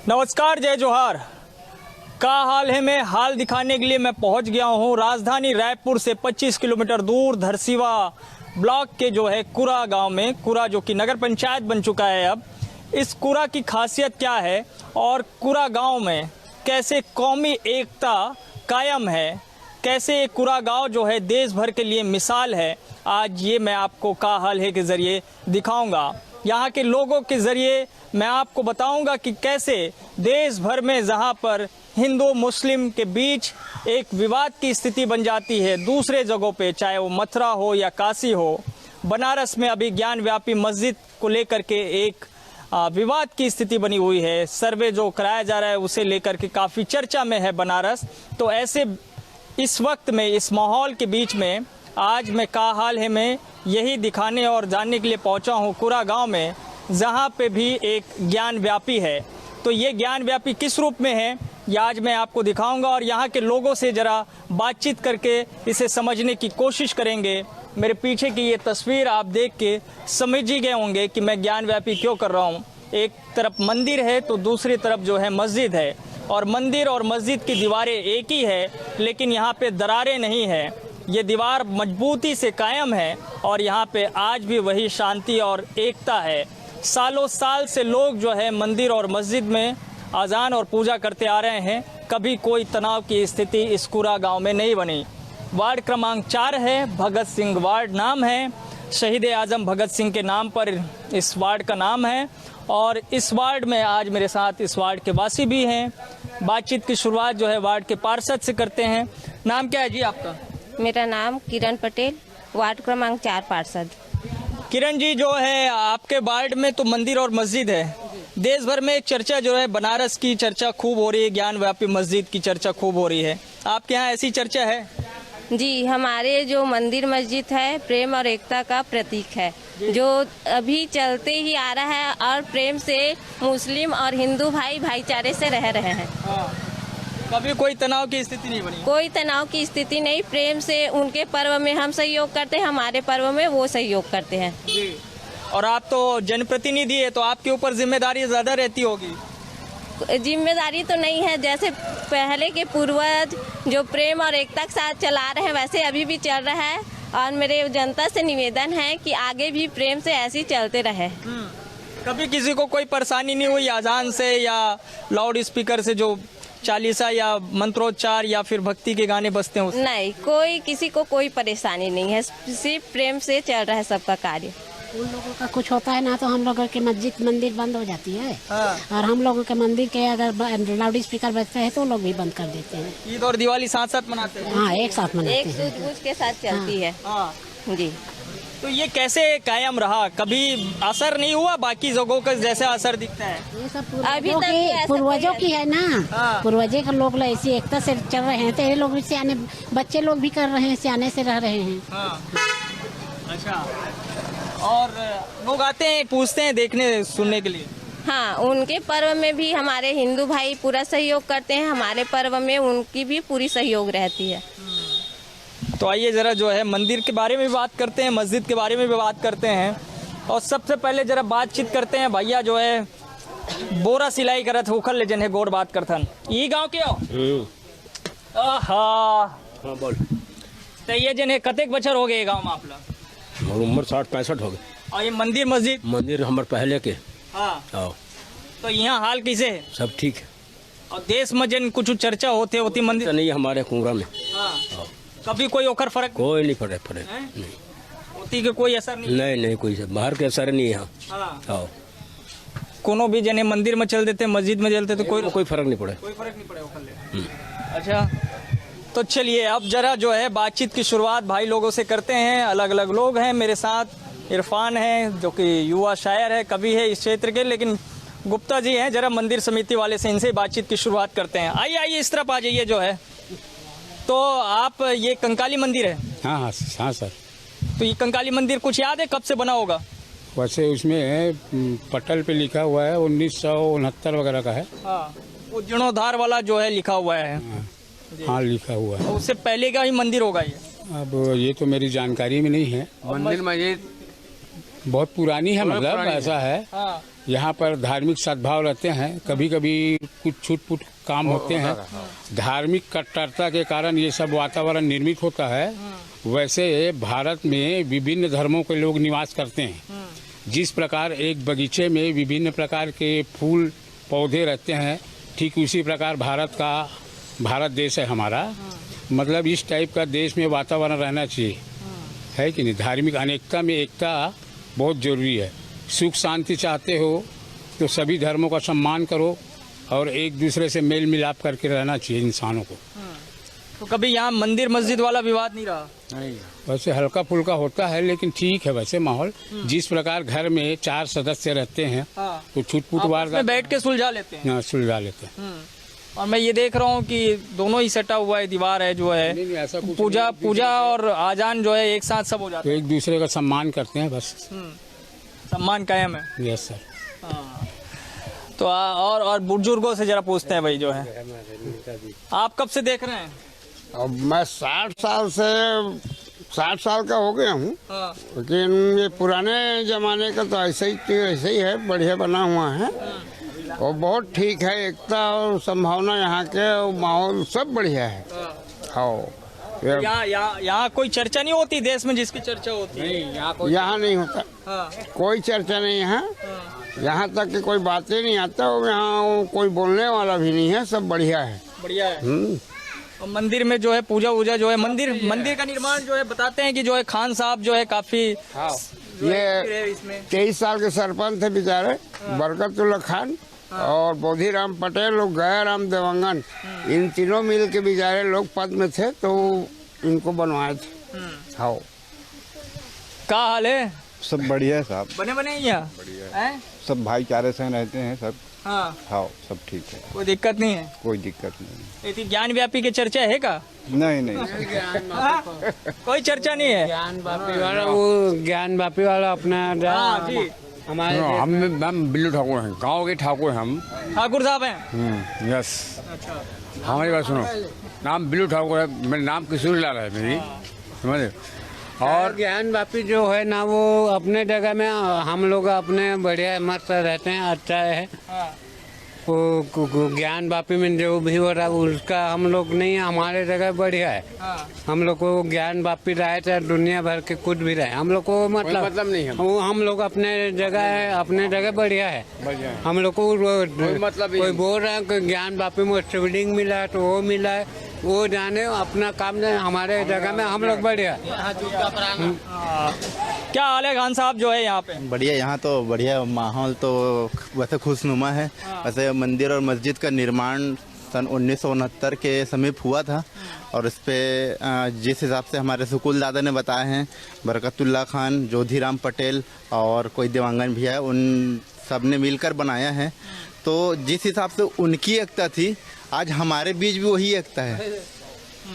नमस्कार, जय जोहार। का हाल है में हाल दिखाने के लिए मैं पहुंच गया हूं राजधानी रायपुर से 25 किलोमीटर दूर धरसीवा ब्लॉक के जो है कुरा गांव में। कुरा जो कि नगर पंचायत बन चुका है अब। इस कुरा की खासियत क्या है और कुरा गांव में कैसे कौमी एकता कायम है, कैसे ये कुरा गांव जो है देश भर के लिए मिसाल है, आज ये मैं आपको का हाल है के ज़रिए दिखाऊंगा। यहाँ के लोगों के ज़रिए मैं आपको बताऊंगा कि कैसे देश भर में जहाँ पर हिंदू मुस्लिम के बीच एक विवाद की स्थिति बन जाती है, दूसरे जगहों पे चाहे वो मथुरा हो या काशी हो, बनारस में अभी ज्ञान व्यापी मस्जिद को लेकर के एक विवाद की स्थिति बनी हुई है। सर्वे जो कराया जा रहा है उसे लेकर के काफ़ी चर्चा में है बनारस। तो ऐसे इस वक्त में इस माहौल के बीच में आज मैं का हाल है में यही दिखाने और जानने के लिए पहुंचा हूं कुरा गांव में, जहां पे भी एक ज्ञान व्यापी है। तो ये ज्ञान व्यापी किस रूप में है ये आज मैं आपको दिखाऊंगा और यहाँ के लोगों से ज़रा बातचीत करके इसे समझने की कोशिश करेंगे। मेरे पीछे की ये तस्वीर आप देख के समझ ही गए होंगे कि मैं ज्ञान व्यापी क्यों कर रहा हूँ। एक तरफ मंदिर है तो दूसरी तरफ जो है मस्जिद है, और मंदिर और मस्जिद की दीवारें एक ही है, लेकिन यहाँ पे दरारें नहीं है। ये दीवार मजबूती से कायम है और यहाँ पे आज भी वही शांति और एकता है। सालों साल से लोग जो है मंदिर और मस्जिद में अजान और पूजा करते आ रहे हैं। कभी कोई तनाव की स्थिति इस कुरा गांव में नहीं बनी। वार्ड क्रमांक 4 है, भगत सिंह वार्ड नाम है। शहीद आजम भगत सिंह के नाम पर इस वार्ड का नाम है। और इस वार्ड में आज मेरे साथ इस वार्ड के वासी भी हैं। बातचीत की शुरुआत जो है वार्ड के पार्षद से करते हैं। नाम क्या है जी आपका? मेरा नाम किरण पटेल, वार्ड क्रमांक 4 पार्षद। किरण जी, जो है आपके वार्ड में तो मंदिर और मस्जिद है, देश भर में एक चर्चा जो है बनारस की चर्चा खूब हो रही है, ज्ञान व्यापी मस्जिद की चर्चा खूब हो रही है। आपके यहाँ ऐसी चर्चा है? जी, हमारे जो मंदिर मस्जिद है प्रेम और एकता का प्रतीक है, जो अभी चलते ही आ रहा है और प्रेम से मुस्लिम और हिंदू भाई भाईचारे से रह रहे हैं। कभी कोई तनाव की स्थिति नहीं बनी? कोई तनाव की स्थिति नहीं। प्रेम से उनके पर्व में हम सहयोग करते हैं, हमारे पर्व में वो सहयोग करते हैं जी। और आप तो जनप्रतिनिधि है तो आपके ऊपर जिम्मेदारी ज्यादा रहती होगी? जिम्मेदारी तो नहीं है, जैसे पहले के पूर्वज जो प्रेम और एकता के साथ चला रहे हैं वैसे अभी भी चल रहा है। और मेरे जनता से निवेदन है कि आगे भी प्रेम से ऐसे ही चलते रहे। कभी किसी को कोई परेशानी नहीं हुई अजान से या लाउड स्पीकर से, जो चालीसा या मंत्रोच्चार या फिर भक्ति के गाने बजते हैं उससे? नहीं, कोई किसी को कोई परेशानी नहीं है, सिर्फ प्रेम से चल रहा है सबका कार्य। उन लोगों का कुछ होता है ना तो हम लोगों के मस्जिद मंदिर बंद हो जाती है। और हम लोगों के मंदिर के अगर लाउड स्पीकर बजते हैं तो लोग भी बंद कर देते हैं। ईद और दिवाली साथ साथ मनाते हैं? हाँ, एक साथ मनाते एक हैं। सूझबूझ के साथ चलती है। जी। तो ये कैसे कायम रहा? कभी असर नहीं हुआ बाकी जगहों का जैसे असर दिखता है? ये सब अभी तक ऐसा पूर्वजों कोई की है ना। पूर्वजों के लोग ऐसी एकता से चल रहे हैं तो ये लोग भी सियाने बच्चे लोग भी कर रहे हैं, सियाने से रह रहे हैं। अच्छा, और लोग आते हैं पूछते हैं देखने सुनने के लिए? हाँ, उनके पर्व में भी हमारे हिंदू भाई पूरा सहयोग करते हैं, हमारे पर्व में उनकी भी पूरी सहयोग रहती है। तो आइए ज़रा जो है मंदिर के बारे में भी बात करते हैं, मस्जिद के बारे में भी बात करते हैं। और सबसे पहले ज़रा बातचीत करते हैं। भैया जो है बोरा सिलाई करत उखल ले जन है गोड़ बात करथन। ये गांव के हो? हाँ बोल। तो ये जन है कतेक बचर हो गए गांव में आप लोग? उम्र 60-65 हो गए। और ये मंदिर मस्जिद? मंदिर हमारे पहले के। हाँ। तो यहाँ हाल कैसे है? सब ठीक है। और देश में जन कुछ चर्चा होती मंदिर तो नहीं हमारे कुंगरा में। हाँ। कभी कोई ओकर फर्क? कोई नहीं फर्क नहीं होती के कोई असर नहीं? नहीं कोई बाहर के असर नहीं है यहाँ। हाँ। कोनो भी जने मंदिर में चल देते मस्जिद में चलते तो कोई फर्क नहीं पड़े। कोई फर्क नहीं पड़े ओकर ले। अच्छा, तो चलिए अब जरा जो है बातचीत की शुरुआत भाई लोगों से करते हैं। अलग अलग लोग हैं मेरे साथ। इरफान है जो कि युवा शायर है, कवि है इस क्षेत्र के, लेकिन गुप्ता जी हैं जरा मंदिर समिति वाले से, इनसे बातचीत की शुरुआत करते हैं। आइए इस तरफ आ जाइए जो है। तो आप ये कंकाली मंदिर है? हाँ सर। तो ये कंकाली मंदिर कुछ याद है कब से बना होगा? वैसे उसमें पटल पे लिखा हुआ है 1969 वगैरह का है। हाँ, वो जीर्णोद्धार वाला जो है लिखा हुआ है। हाँ लिखा हुआ है। उससे पहले का ही मंदिर होगा ये? अब ये तो मेरी जानकारी में नहीं है। मंदिर मस्जिद बहुत पुरानी है, मतलब पुरानी है। ऐसा है। हाँ यहाँ पर धार्मिक सद्भाव रहते हैं, कभी कभी कुछ छूट-फूट काम होते हैं। धार्मिक कट्टरता के कारण ये सब वातावरण निर्मित होता है। वैसे भारत में विभिन्न धर्मों के लोग निवास करते हैं। जिस प्रकार एक बगीचे में विभिन्न प्रकार के फूल पौधे रहते हैं, ठीक उसी प्रकार भारत देश है हमारा। मतलब इस टाइप का देश में वातावरण रहना चाहिए, है कि नहीं। धार्मिक अनेकता में एकता बहुत जरूरी है। सुख शांति चाहते हो तो सभी धर्मों का सम्मान करो और एक दूसरे से मेल मिलाप करके रहना चाहिए इंसानों को। तो कभी यहाँ मंदिर मस्जिद वाला विवाद नहीं रहा? नहीं, वैसे हल्का फुल्का होता है, लेकिन ठीक है वैसे माहौल। जिस प्रकार घर में 4 सदस्य रहते हैं हाँ। तो छूट-फूट आपस वार में बैठ के सुलझा लेते हैं। सुलझा लेते हैं। और मैं ये देख रहा हूँ कि दोनों ही सटा हुआ है, दीवार है जो है, नहीं, ऐसा कुछ पूजा और आजान जो है एक साथ सब हो जाता तो एक दूसरे का सम्मान करते हैं बस। है। सम्मान कायम है। Yes sir. हाँ। तो और बुजुर्गों से जरा पूछते हैं भाई जो है, आप कब से देख रहे हैं? अब मैं 60 साल का हो गया हूँ, हाँ। लेकिन ये पुराने जमाने का तो ऐसे ही है, बढ़िया बना हुआ है और बहुत ठीक है। एकता और संभावना यहाँ के और माहौल सब बढ़िया है। हाँ, यहाँ कोई चर्चा नहीं होती देश में जिसकी चर्चा होती है? यहाँ नहीं होता, हाँ। कोई चर्चा नहीं है। यहाँ तक कि कोई बातें नहीं आता और यहाँ कोई बोलने वाला भी नहीं है, सब बढ़िया है। बढ़िया है। और मंदिर में जो है पूजा वूजा जो है, मंदिर का निर्माण जो है बताते हैं कि जो है खान साहब जो है काफी ये इसमें 23 साल के सरपंच थे बेचारे, बरकतुल्ला खान और बोधीराम पटेल और गयाराम देवंगन, इन तीनों मिल के बेचारे लोग पद में थे तो इनको बनवाए थे। हाँ, क्या हाल है? सब बढ़िया है साहब, बने ही यहाँ? हैं? सब भाईचारे से रहते हैं सब। हाँ, हाँ, सब ठीक है, कोई दिक्कत नहीं है? कोई दिक्कत नहीं। इतनी ज्ञान व्यापी की चर्चा है का? नहीं हाँ? कोई चर्चा नहीं है? ज्ञान बापी वाला अपना हाँ जी, हमारे हम बिल्लू ठाकुर हैं, गांव के ठाकुर हम। ठाकुर साहब हैं? यस। हमारी बात सुनो, नाम बिल्लू ठाकुर है, मेरा नाम किशोरी लाल है मेरी, समझे। और ज्ञान बापी जो है ना, वो अपने जगह में हम लोग अपने बढ़िया मस्त रहते हैं, अच्छा है। वो ज्ञान बापी में जो भी हो रहा है उसका हम लोग नहीं, हमारे जगह बढ़िया है। हम लोग को ज्ञान बापी रहे चाहे दुनिया भर के कुछ भी रहे, हम लोग को मतलब नहीं है। वो हम लोग अपने जगह है, अपने जगह बढ़िया है। हम लोग को मतलब कोई बोल रहा है कि ज्ञान बापी में शिवलिंग मिला है तो वो मिला है, वो जाने अपना काम जाने, हमारे जगह में हम लोग बढ़िया। क्या हाल है खान साहब जो है यहाँ पे? बढ़िया, यहाँ तो बढ़िया माहौल तो वैसे खुशनुमा है। वैसे मंदिर और मस्जिद का निर्माण सन 1969 के समीप हुआ था और इस पे जिस हिसाब से हमारे सुकुल दादा ने बताए हैं, बरकतुल्ला खान, जोधीराम पटेल और कोई देवांगन भी है, उन सब ने मिलकर बनाया है। तो जिस हिसाब से उनकी एकता थी, आज हमारे बीच भी वही एकता है।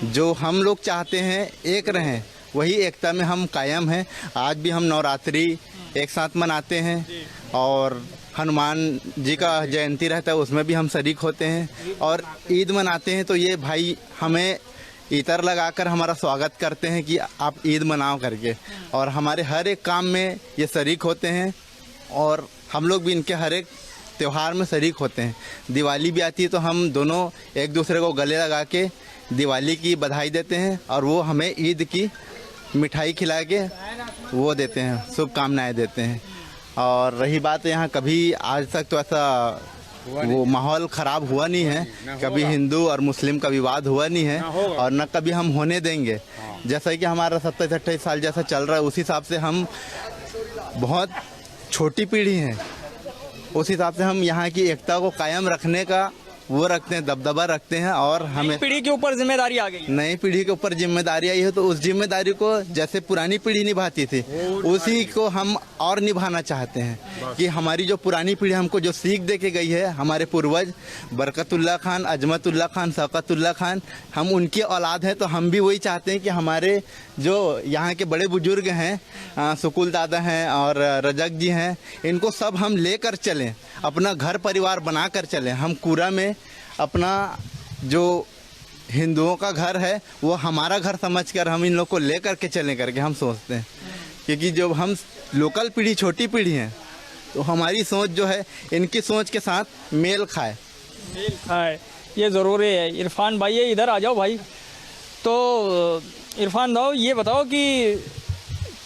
जो हम लोग चाहते हैं एक रहें, वही एकता में हम कायम हैं। आज भी हम नवरात्रि एक साथ मनाते हैं और हनुमान जी का जयंती रहता है उसमें भी हम शरीक होते हैं और ईद मनाते हैं। तो ये भाई हमें इतर लगाकर हमारा स्वागत करते हैं कि आप ईद मनाओ करके, और हमारे हर एक काम में ये शरीक होते हैं और हम लोग भी इनके हर एक त्यौहार में शरीक होते हैं। दिवाली भी आती है तो हम दोनों एक दूसरे को गले लगा के दिवाली की बधाई देते हैं और वो हमें ईद की मिठाई खिला के वो देते हैं, शुभकामनाएं देते हैं। और रही बात यहाँ, कभी आज तक तो ऐसा वो माहौल ख़राब हुआ नहीं है, कभी हिंदू और मुस्लिम का विवाद हुआ नहीं है और न कभी हम होने देंगे। जैसा कि हमारा 27-28 साल जैसा चल रहा है, उस हिसाब से हम बहुत छोटी पीढ़ी हैं, उस हिसाब से हम यहाँ की एकता को कायम रखने का वो रखते हैं, दबदबा रखते हैं। और हमें पीढ़ी के ऊपर जिम्मेदारी आ गई है। नई पीढ़ी के ऊपर जिम्मेदारी आई है, तो उस जिम्मेदारी को जैसे पुरानी पीढ़ी निभाती थी उसी को हम और निभाना चाहते हैं कि हमारी जो पुरानी पीढ़ी हमको जो सीख दे के गई है, हमारे पूर्वज बरकतुल्ला खान, अजमतुल्ला खान, शौकतुल्ला खान, हम उनकी औलाद हैं। तो हम भी वही चाहते हैं कि हमारे जो यहाँ के बड़े बुजुर्ग हैं, सुकुल दादा हैं और रजक जी हैं, इनको सब हम लेकर चलें, अपना घर परिवार बना कर चलें। हम कूड़ा में अपना जो हिंदुओं का घर है वो हमारा घर समझकर हम इन लोग को लेकर के चलें करके हम सोचते हैं। क्योंकि जब हम लोकल पीढ़ी, छोटी पीढ़ी हैं, तो हमारी सोच जो है इनकी सोच के साथ मेल खाए। ये ज़रूरी है। इरफान भाई, ये इधर आ जाओ भाई। तो इरफान भाई, ये बताओ कि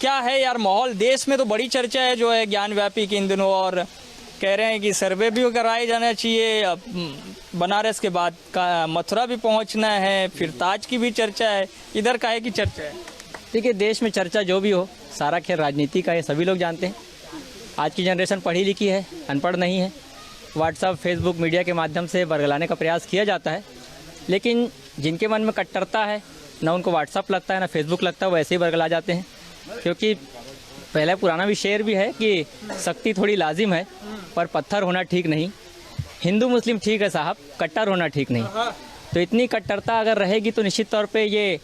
क्या है यार माहौल देश में? तो बड़ी चर्चा है जो है ज्ञान व्यापी की इन दिनों, और कह रहे हैं कि सर्वे भी कराया जाना चाहिए। अब बनारस के बाद का मथुरा भी पहुंचना है, फिर ताज की भी चर्चा है। इधर काहे की चर्चा है? देखिए, देश में चर्चा जो भी हो, सारा खेल राजनीति का है, सभी लोग जानते हैं। आज की जनरेशन पढ़ी लिखी है, अनपढ़ नहीं है। व्हाट्सएप, फेसबुक, मीडिया के माध्यम से बरगलाने का प्रयास किया जाता है, लेकिन जिनके मन में कट्टरता है, ना उनको व्हाट्सएप लगता है ना फेसबुक लगता है, वैसे ही बरगला जाते हैं। क्योंकि पहले पुराना भी शेर भी है कि सख्ती थोड़ी लाजिम है, पर पत्थर होना ठीक नहीं। हिंदू मुस्लिम ठीक है साहब, कट्टर होना ठीक नहीं। तो इतनी कट्टरता अगर रहेगी तो निश्चित तौर पे ये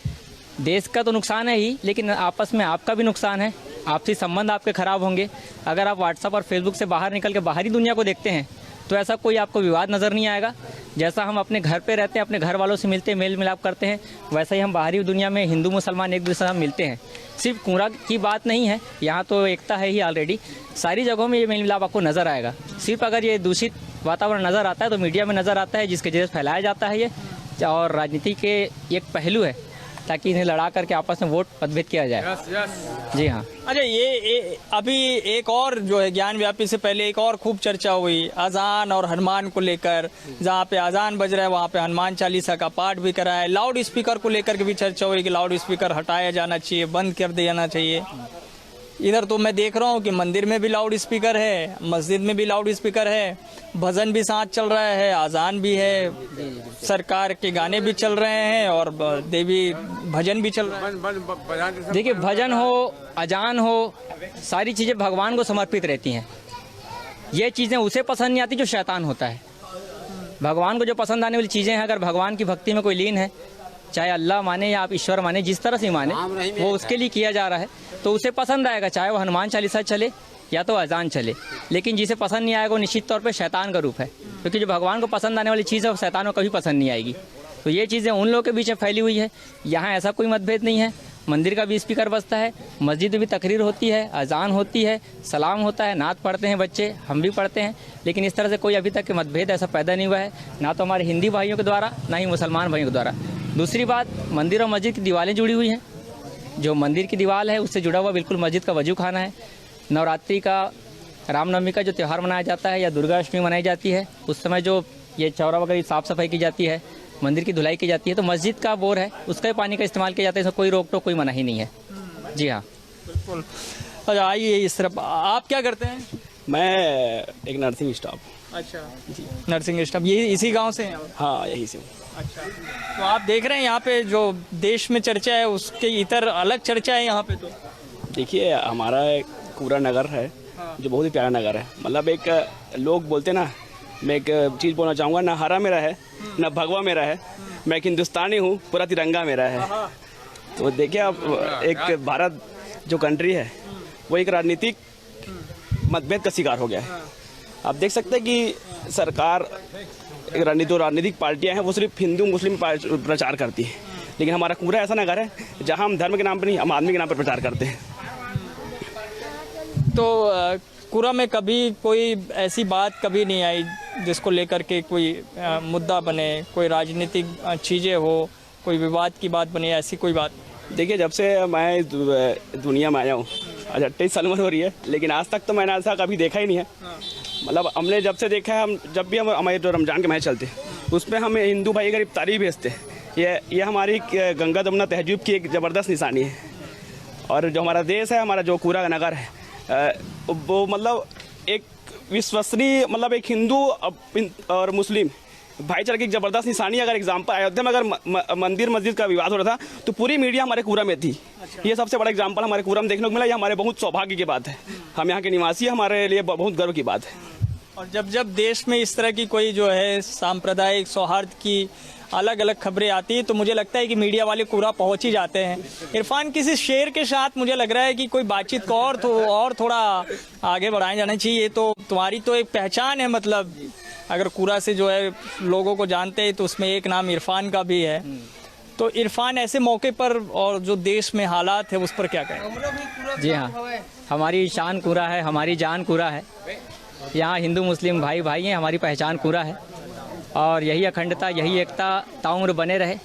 देश का तो नुकसान है ही, लेकिन आपस में आपका भी नुकसान है। आपसी संबंध आपके ख़राब होंगे। अगर आप व्हाट्सएप और फेसबुक से बाहर निकल के बाहरी दुनिया को देखते हैं तो ऐसा कोई आपको विवाद नज़र नहीं आएगा। जैसा हम अपने घर पे रहते हैं, अपने घर वालों से मिलते हैं, मेल मिलाप करते हैं, वैसा ही हम बाहरी दुनिया में हिंदू मुसलमान एक दूसरे से मिलते हैं। सिर्फ कुंवरा की बात नहीं है, यहाँ तो एकता है ही ऑलरेडी। सारी जगहों में ये मेल मिलाप आपको नज़र आएगा। सिर्फ अगर ये दूषित वातावरण नज़र आता है तो मीडिया में नज़र आता है, जिसके जरिए फैलाया जाता है ये, और राजनीति के एक पहलू है ताकि इन्हें लड़ा करके आपस में वोट मतभेद किया जाए। जी हाँ। अच्छा, ये अभी एक और जो है ज्ञान व्यापी से पहले एक और खूब चर्चा हुई अजान और हनुमान को लेकर। जहाँ पे अजान बज रहा है वहाँ पे हनुमान चालीसा का पाठ भी करा है। लाउड स्पीकर को लेकर के भी चर्चा हुई कि लाउड स्पीकर हटाया जाना चाहिए, बंद कर दिया जाना चाहिए। इधर तो मैं देख रहा हूँ कि मंदिर में भी लाउड स्पीकर है, मस्जिद में भी लाउड स्पीकर है, भजन भी साथ चल रहा है, अजान भी है, सरकार के गाने भी चल रहे हैं और देवी भजन भी चल रहा है। देखिए, भजन हो, अजान हो, सारी चीज़ें भगवान को समर्पित रहती हैं। ये चीज़ें उसे पसंद नहीं आती जो शैतान होता है। भगवान को जो पसंद आने वाली चीज़ें हैं, अगर भगवान की भक्ति में कोई लीन है, चाहे अल्लाह माने या आप ईश्वर माने, जिस तरह से माने, वो उसके लिए किया जा रहा है तो उसे पसंद आएगा, चाहे वो हनुमान चालीसा चले या तो अजान चले। लेकिन जिसे पसंद नहीं आएगा वो निश्चित तौर पे शैतान का रूप है, क्योंकि जो भगवान को पसंद आने वाली चीज़ है वो शैतान को कभी पसंद नहीं आएगी। तो ये चीज़ें उन लोगों के बीच में फैली हुई है। यहाँ ऐसा कोई मतभेद नहीं है। मंदिर का भी स्पीकर बजता है, मस्जिद में भी तकरीर होती है, अजान होती है, सलाम होता है, नात पढ़ते हैं बच्चे, हम भी पढ़ते हैं। लेकिन इस तरह से कोई अभी तक के मतभेद ऐसा पैदा नहीं हुआ है, ना तो हमारे हिंदी भाइयों के द्वारा ना ही मुसलमान भाइयों के द्वारा। दूसरी बात, मंदिर और मस्जिद की दीवारें जुड़ी हुई हैं। जो मंदिर की दीवार है उससे जुड़ा हुआ बिल्कुल मस्जिद का वजू खाना है। नवरात्रि का, रामनवमी का जो त्यौहार मनाया जाता है या दुर्गा अष्टमी मनाई जाती है, उस समय जो ये चौरा वगैरह साफ़ सफाई की जाती है, मंदिर की धुलाई की जाती है, तो मस्जिद का बोर है, उसका ही पानी का इस्तेमाल किया जाता है। इसमें कोई रोक टोक, कोई मनाही नहीं है। जी हाँ, बिल्कुल। अच्छा, आइए इस तरफ। आप क्या करते हैं? मैं एक नर्सिंग स्टाफ। अच्छा जी, नर्सिंग स्टाफ। ये इसी गांव से हैं? हाँ, यही से। अच्छा, तो आप देख रहे हैं यहाँ पे जो देश में चर्चा है उसके इतर अलग चर्चा है यहाँ पे। तो देखिए, हमारा पूरा नगर है जो बहुत ही प्यारा नगर है। मतलब एक लोग बोलते ना, मैं एक चीज़ बोलना चाहूँगा, ना हरा मेरा है ना भगवा मेरा है, मैं एक हिंदुस्तानी हूँ, पूरा तिरंगा मेरा है। तो देखिए, अब एक भारत जो कंट्री है वो एक राजनीतिक मतभेद का शिकार हो गया है। आप देख सकते हैं कि सरकार, जो राजनीतिक पार्टियां हैं वो सिर्फ हिंदू मुस्लिम प्रचार करती है, लेकिन हमारा पूरा ऐसा नगर है जहां हम धर्म के नाम पर नहीं, हम आदमी के नाम पर प्रचार करते हैं। तो कुरा में कभी कोई ऐसी बात कभी नहीं आई जिसको लेकर के कोई मुद्दा बने, कोई राजनीतिक चीज़ें हो, कोई विवाद की बात बने, ऐसी कोई बात? देखिए, जब से मैं दुनिया में आया हूँ, आज 28 साल उम्र हो रही है, लेकिन आज तक तो मैंने ऐसा कभी देखा ही नहीं है। मतलब हमने जब से देखा है, हम जब भी हमारे जो रमज़ान के मैच चलते हैं उसमें हमें हिंदू भाई अगर इफ्तारी भेजते हैं, ये हमारी गंगा जमुना तहजीब की एक ज़बरदस्त निशानी है। और जो हमारा देश है, हमारा जो पूरा नगर है, वो मतलब एक विश्वसनीय, मतलब एक हिंदू और मुस्लिम भाईचारे की एक ज़बरदस्त निशानी। अगर एग्जाम्पल, अयोध्या में अगर मंदिर मस्जिद का विवाद हो रहा था तो पूरी मीडिया हमारे कुरा में थी। ये सबसे बड़ा एग्जाम्पल हमारे कुरा में देखने को मिला। ये हमारे बहुत सौभाग्य की बात है, हम यहाँ के निवासी, हमारे लिए बहुत गर्व की बात है। और जब देश में इस तरह की कोई जो है सांप्रदायिक सौहार्द की अलग अलग खबरें आती है तो मुझे लगता है कि मीडिया वाले पूरा पहुंच ही जाते हैं। इरफान, किसी शेर के साथ मुझे लग रहा है कि कोई बातचीत को और थोड़ा आगे बढ़ाया जाना चाहिए। तो तुम्हारी तो एक पहचान है, मतलब अगर कुरा से जो है लोगों को जानते हैं तो उसमें एक नाम इरफान का भी है। तो इरफान, ऐसे मौके पर और जो देश में हालात है उस पर क्या कहें? जी हाँ, हमारी शान कूरा है, हमारी जान कूरा है। यहाँ हिंदू मुस्लिम भाई भाई हैं, हमारी पहचान कूरा है और यही अखंडता, यही एकता ताउम्र बने रहे,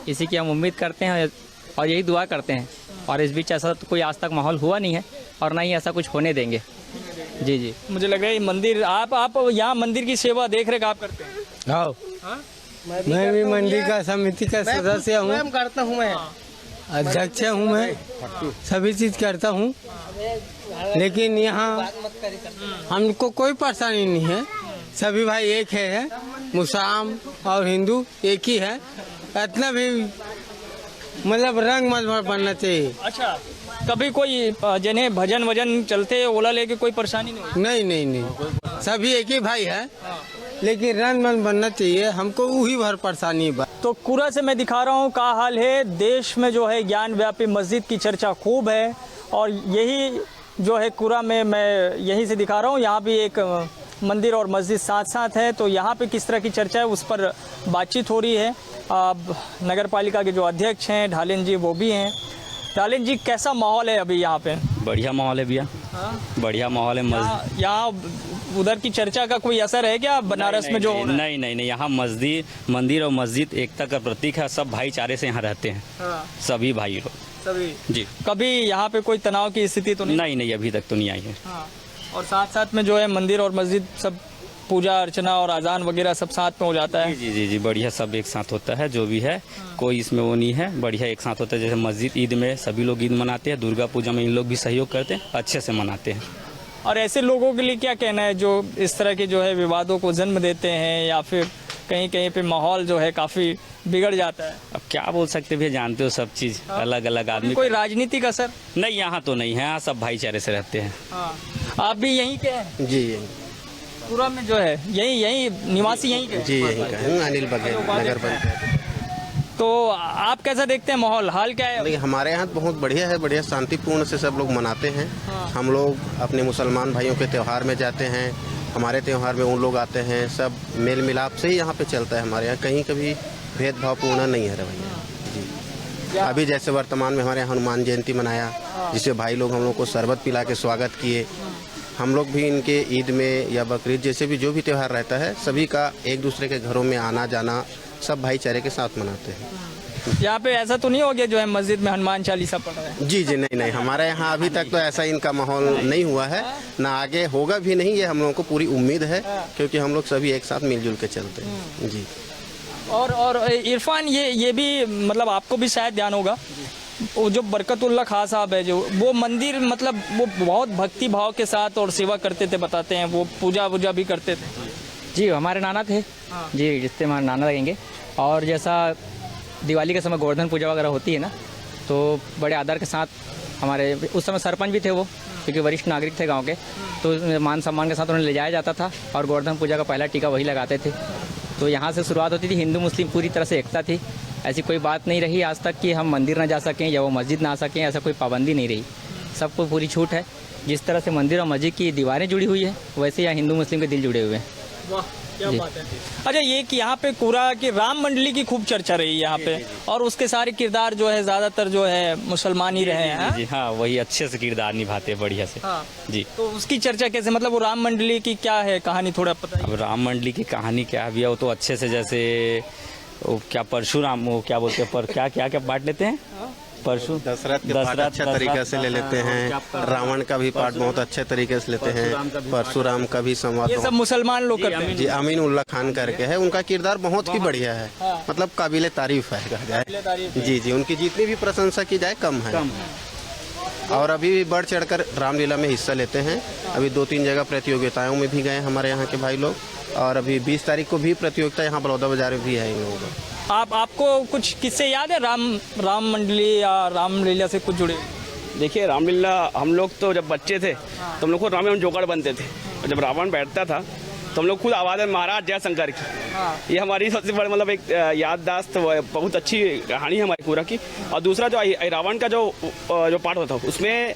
इसी की हम उम्मीद करते हैं और यही दुआ करते हैं। और इस बीच ऐसा तो कोई आज तक माहौल हुआ नहीं है और ना ही ऐसा कुछ होने देंगे। जी जी, मुझे लग रहा है मंदिर आप यहाँ मंदिर की सेवा देख रेख आप करते हैं? हाँ, मैं भी मंदिर का समिति का सदस्य हूँ, करता हूँ मैं, अध्यक्ष हूँ, मैं सभी चीज करता हूँ। लेकिन यहाँ हमको कोई परेशानी नहीं है, सभी भाई एक है, मुसलमान और हिंदू एक ही है। इतना भी मतलब रंग मत बनना चाहिए। अच्छा, कभी कोई जिन्हें भजन वजन चलते ओला लेके कोई परेशानी नहीं हुई? नहीं नहीं नहीं, सभी एक ही भाई है, लेकिन रंग मन बनना चाहिए, हमको वही भर परेशानी है। तो कुरा से मैं दिखा रहा हूँ का हाल है। देश में जो है ज्ञान व्यापी मस्जिद की चर्चा खूब है और यही जो है कुरा में मैं यहीं से दिखा रहा हूँ। यहाँ भी एक मंदिर और मस्जिद साथ साथ है, तो यहाँ पे किस तरह की चर्चा है उस पर बातचीत हो रही है। अब नगर पालिका के जो अध्यक्ष हैं ढालेन जी वो भी हैं। ढालेन जी, कैसा माहौल है अभी यहाँ पे? बढ़िया माहौल है भैया, बढ़िया माहौल है। यहाँ उधर की चर्चा का कोई असर है क्या बनारस में जो? नहीं नहीं नहीं, यहाँ मंदिर और मस्जिद एकता का प्रतीक है। सब भाईचारे से यहाँ रहते हैं, सभी भाई लोग सभी। जी, कभी यहाँ पे कोई तनाव की स्थिति तो नहीं? नहीं नहीं, अभी तक तो नहीं आई है। और साथ साथ में जो है मंदिर और मस्जिद सब पूजा अर्चना और अजान वगैरह सब साथ में हो जाता है? जी जी जी, बढ़िया, सब एक साथ होता है। जो भी है कोई इसमें वो नहीं है, बढ़िया एक साथ होता है। जैसे मस्जिद ईद में सभी लोग ईद मनाते हैं, दुर्गा पूजा में इन लोग भी सहयोग करते हैं, अच्छे से मनाते हैं। और ऐसे लोगों के लिए क्या कहना है जो इस तरह के जो है विवादों को जन्म देते हैं या फिर कहीं कहीं पे माहौल जो है काफ़ी बिगड़ जाता है? अब क्या बोल सकते भैया, जानते हो सब चीज़ अलग अलग आदमी। कोई राजनीतिक असर? नहीं, यहाँ तो नहीं है, यहाँ सब भाईचारे से रहते हैं। आप भी यहीं के हैं? जी यहीं पूरा में जो है यहीं निवासी यहीं के? जी यहीं का हूँ, अनिल बघेल, नगर पंचायत। तो आप कैसा देखते हैं माहौल, हाल क्या है? हमारे यहाँ बहुत बढ़िया है, बढ़िया शांतिपूर्ण से सब लोग मनाते हैं। हम लोग अपने मुसलमान भाइयों के त्यौहार में जाते हैं, हमारे त्यौहार में उन लोग आते हैं, सब मेल मिलाप से ही यहाँ पे चलता है हमारे यहाँ, कहीं कभी भेदभावपूर्ण नहीं है रवैया जी। अभी जैसे वर्तमान में हमारे यहाँ हनुमान जयंती मनाया, जिससे भाई लोग हम लोग को शरबत पिला के स्वागत किए। हम लोग भी इनके ईद में या बकरीद जैसे भी जो भी त्यौहार रहता है, सभी का एक दूसरे के घरों में आना जाना सब भाईचारे के साथ मनाते हैं। यहाँ पे ऐसा तो नहीं हो गया जो है मस्जिद में हनुमान चालीसा पढ़ रहे हैं? जी जी, नहीं नहीं, हमारे यहाँ अभी तक तो ऐसा इनका माहौल नहीं हुआ है, ना आगे होगा भी नहीं, ये हम लोगों को पूरी उम्मीद है, क्योंकि हम लोग सभी एक साथ मिलजुल के चलते हैं जी। और इरफान, ये भी मतलब आपको भी शायद ध्यान होगा, वो जो बरकतुल्लाह खां साहब है जो वो मंदिर मतलब वो बहुत भक्ति भाव के साथ और सेवा करते थे, बताते हैं वो पूजा वूजा भी करते थे। जी, हमारे नाना थे जी, जिससे हमारे नाना लगेंगे। और जैसा दिवाली के समय गोवर्धन पूजा वगैरह होती है ना, तो बड़े आदर के साथ हमारे उस समय सरपंच भी थे वो, क्योंकि वरिष्ठ नागरिक थे गांव के, तो मान सम्मान के साथ उन्हें ले जाया जाता था और गोवर्धन पूजा का पहला टीका वही लगाते थे। तो यहाँ से शुरुआत होती थी, हिंदू मुस्लिम पूरी तरह से एकता थी। ऐसी कोई बात नहीं रही आज तक कि हम मंदिर ना जा सकें या वो मस्जिद ना आ सकें, ऐसा कोई पाबंदी नहीं रही, सबको पूरी छूट है। जिस तरह से मंदिर और मस्जिद की दीवारें जुड़ी हुई है, वैसे यहाँ हिंदू मुस्लिम के दिल जुड़े हुए हैं। वाह, क्या बात है। अच्छा, ये कि यहाँ पे कुरा की राम मंडली की खूब चर्चा रही यहाँ पे, और उसके सारे किरदार जो है ज़्यादातर जो है मुसलमान ही रहे हैं। जी हाँ, वही अच्छे से किरदार निभाते हैं बढ़िया से। जी, तो उसकी चर्चा कैसे, मतलब वो राम मंडली की क्या है कहानी, थोड़ा पता है? अब राम मंडली की कहानी क्या है भैया, वो तो अच्छे से, जैसे वो क्या परशुराम, वो क्या बोलते हैं, पर क्या क्या क्या बांट लेते हैं, परशु दशरथ के पार्ट अच्छे तरीके से ले लेते हैं, रावण का भी पार्ट बहुत अच्छे तरीके से लेते हैं, परशुराम का भी संवाद, ये सब मुसलमान लोग करते हैं। जी, अमीन उल्लाह खान करके है, उनका किरदार बहुत ही बढ़िया है, मतलब काबिले तारीफ है कहा जाए। जी जी, उनकी जितनी भी प्रशंसा की जाए कम है। और अभी भी बढ़ चढ़कर रामलीला में हिस्सा लेते हैं। अभी 2-3 जगह प्रतियोगिताओं में भी गए हमारे यहाँ के भाई लोग, और अभी 20 तारीख को भी प्रतियोगिता यहाँ बलौदा बाजार में भी है इन लोगों को। आपको कुछ किस्से याद है राम मंडली या रामलीला से कुछ जुड़े? देखिए, रामलीला हम लोग तो जब बच्चे थे तो हम लोग को रामायण जोगाड़ बनते थे, और जब रावण बैठता था तो हम लोग खुद आवाज़ है महाराज जय शंकर की। ये हमारी सबसे बड़ी मतलब एक याददाश्त, बहुत अच्छी कहानी है हमारी पूरा की। और दूसरा जो रावण का जो पार्ट होता है, उसमें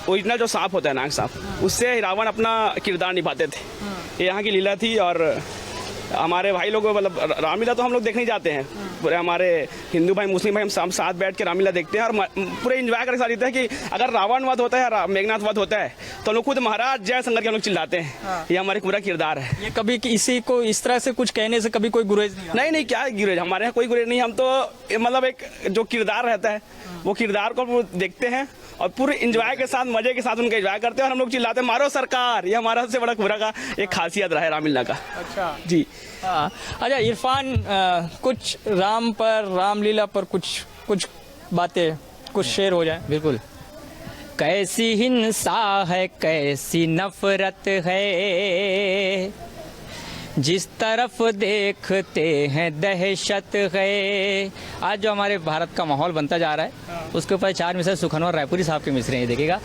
ओरिजिनल जो सांप होता है, नाग सांप, उससे रावण अपना किरदार निभाते थे। ये यहाँ की लीला थी। और हमारे भाई लोग मतलब रामलीला तो हम लोग देखने जाते हैं, पूरे हमारे हिंदू भाई मुस्लिम भाई हम साथ बैठ के रामलीला देखते हैं और पूरे इंजॉय करके साथ देते हैं कि अगर रावण वध होता है, मेघनाथ वध होता है तो हम लोग खुद महाराज जय शंकर के हम लोग चिल्लाते हैं। ये हमारे पूरा किरदार है। ये कभी इसी को इस तरह से कुछ कहने से कभी कोई गुरेज नहीं? नहीं, क्या गुरेज, हमारे यहाँ कोई गुरेज नहीं। हम तो मतलब एक जो किरदार रहता है वो किरदार को देखते हैं और पूरे इंजॉय के साथ, मजे के साथ उनका इंजॉय करते हैं और हम लोग चिल्लाते हैं मारो सरकार। ये हमारा सबसे बड़ा पूरा का एक खासियत रहा है रामलीला का। अच्छा जी। अच्छा इरफान, कुछ राम पर, रामलीला पर कुछ बातें, कुछ शेर हो जाए। बिल्कुल। कैसी हिंसा है, कैसी नफरत है, जिस तरफ देखते हैं दहशत है। आज जो हमारे भारत का माहौल बनता जा रहा है उसके ऊपर 4 मिसरे सुखनवर रायपुरी साहब के मिसरे हैं, देखिएगा।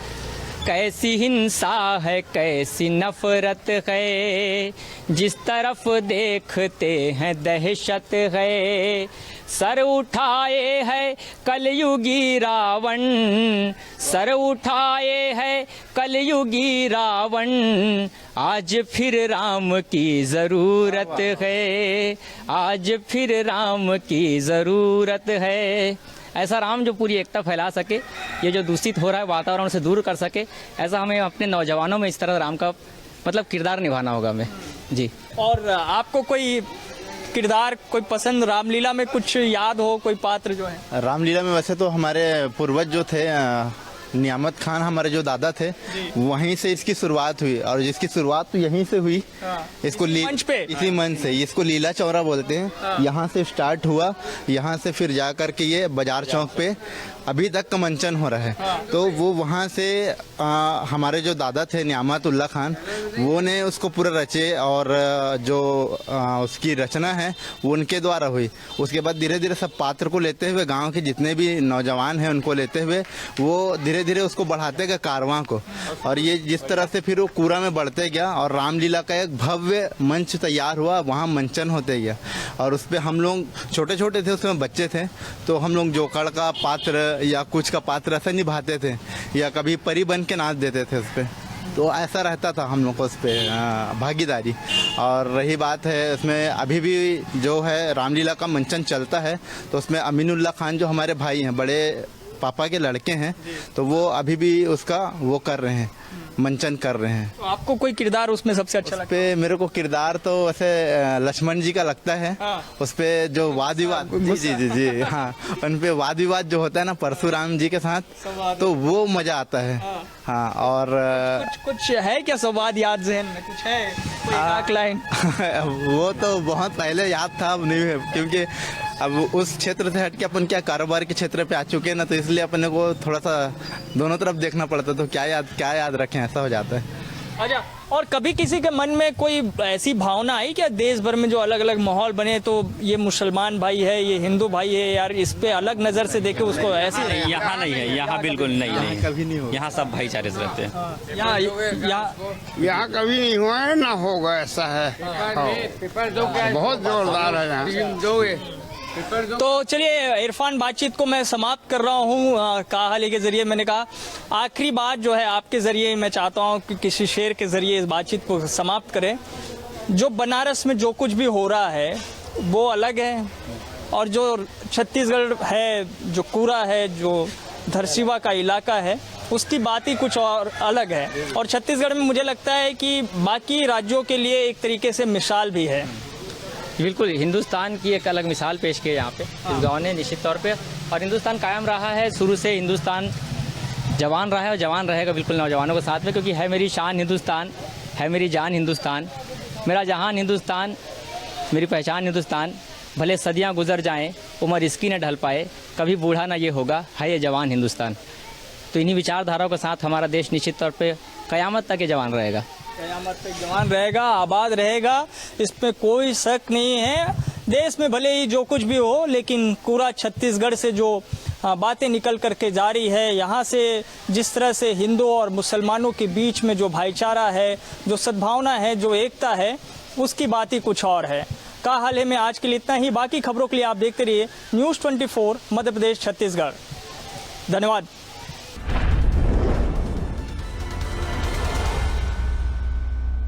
कैसी हिंसा है, कैसी नफरत है, जिस तरफ देखते हैं दहशत है। सर उठाए है कलयुगी रावण, सर उठाए है कलयुगी रावण, आज फिर राम की ज़रूरत है, आज फिर राम की ज़रूरत है। ऐसा राम जो पूरी एकता फैला सके, ये जो दूषित हो रहा है वातावरण से दूर कर सके, ऐसा हमें अपने नौजवानों में इस तरह राम का मतलब किरदार निभाना होगा हमें। जी। और आपको कोई किरदार कोई पसंद, रामलीला में कुछ याद हो, कोई पात्र जो है? रामलीला में वैसे तो हमारे पूर्वज जो थे नियामत खान, हमारे जो दादा थे, वहीं से इसकी शुरुआत हुई और जिसकी शुरुआत तो यहीं से हुई। इसको मंच पे, इसी मंच से, इसको लीला चौरा बोलते हैं। यहाँ से स्टार्ट हुआ, यहाँ से फिर जा कर के ये बाजार चौक पे अभी तक का मंचन हो रहा है। तो वो वहाँ से हमारे जो दादा थे नियामत उल्ला खान, वो ने उसको पूरा रचे और जो उसकी रचना है वो उनके द्वारा हुई। उसके बाद धीरे धीरे सब पात्र को लेते हुए, गांव के जितने भी नौजवान हैं उनको लेते हुए वो धीरे धीरे उसको बढ़ाते गए कारवां को। और ये जिस तरह से फिर वो कूड़ा में बढ़ते गया और रामलीला का एक भव्य मंच तैयार हुआ, वहाँ मंचन होते गया। और उस पर हम लोग छोटे छोटे थे, उसमें बच्चे थे, तो हम लोग जोकड़ का पात्र या कुछ का पात्र ऐसा निभाते थे या कभी परी बन के नाच देते थे उस पर। तो ऐसा रहता था हम लोग को उस पर भागीदारी। और रही बात है उसमें अभी भी जो है रामलीला का मंचन चलता है, तो उसमें अमीनुल्लाह खान जो हमारे भाई हैं, बड़े पापा के लड़के हैं, तो वो अभी भी उसका वो कर रहे हैं, मंचन कर रहे हैं। तो आपको कोई किरदार उसमें सबसे अच्छा लगता है? मेरे को किरदार तो वैसे लक्ष्मण जी का लगता है। उस पे जो वाद विवाद, जी हाँ, उन पे वाद विवाद जो होता है ना परशुराम जी के साथ, तो वो मजा आता है। हाँ। और कुछ है क्या संवाद याद ज़हन में, कुछ है कोई लाइन? वो तो बहुत पहले याद था, अब नहीं है, क्योंकि अब उस क्षेत्र से हट के अपन क्या कारोबार के क्षेत्र पे आ चुके हैं ना, तो इसलिए अपने को थोड़ा सा दोनों तरफ देखना पड़ता, तो क्या याद रखें, ऐसा हो जाता है। अच्छा, और कभी किसी के मन में कोई ऐसी भावना आई क्या, देश भर में जो अलग अलग माहौल बने, तो ये मुसलमान भाई है, ये हिंदू भाई है, यार इस पे अलग नज़र से देखे उसको? ऐसे नहीं, यहाँ नहीं है, यहाँ बिल्कुल नहीं, कभी नहीं हो। यहाँ सब भाईचारे से रहते हैं। यहाँ कभी नहीं हुआ है, ना होगा, ऐसा है। बहुत जोरदार है यहाँ। तो चलिए इरफान, बातचीत को मैं समाप्त कर रहा हूँ कहाली के ज़रिए। मैंने कहा आखिरी बात जो है आपके ज़रिए मैं चाहता हूँ कि किसी शेर के ज़रिए इस बातचीत को समाप्त करें। जो बनारस में जो कुछ भी हो रहा है वो अलग है, और जो छत्तीसगढ़ है, जो कूरा है, जो धरसीवा का इलाका है, उसकी बात ही कुछ और अलग है। और छत्तीसगढ़ में मुझे लगता है कि बाकी राज्यों के लिए एक तरीके से मिसाल भी है। बिल्कुल, हिंदुस्तान की एक अलग मिसाल पेश की है यहाँ पे इस गाँव ने, निश्चित तौर पे। और हिंदुस्तान कायम रहा है, शुरू से हिंदुस्तान जवान रहा है और जवान रहेगा बिल्कुल नौजवानों के साथ में, क्योंकि है मेरी शान हिंदुस्तान, है मेरी जान हिंदुस्तान, मेरा जहान हिंदुस्तान, मेरी पहचान हिंदुस्तान। भले सदियाँ गुजर जाएँ, उम्र इसकी न ढल पाए, कभी बूढ़ा ना ये होगा, है ये जवान हिंदुस्तान। तो इन्हीं विचारधाराओं के साथ हमारा देश निश्चित तौर पर क़यामत तक ये जवान रहेगा, क़यामत तक जवान रहेगा, आबाद रहेगा, इसमें कोई शक नहीं है। देश में भले ही जो कुछ भी हो, लेकिन पूरा छत्तीसगढ़ से जो बातें निकल करके जा रही है, यहाँ से जिस तरह से हिंदू और मुसलमानों के बीच में जो भाईचारा है, जो सद्भावना है, जो एकता है, उसकी बात ही कुछ और है। का हाल है में आज के लिए इतना ही। बाकी खबरों के लिए आप देखते रहिए News 24 मध्य प्रदेश छत्तीसगढ़। धन्यवाद।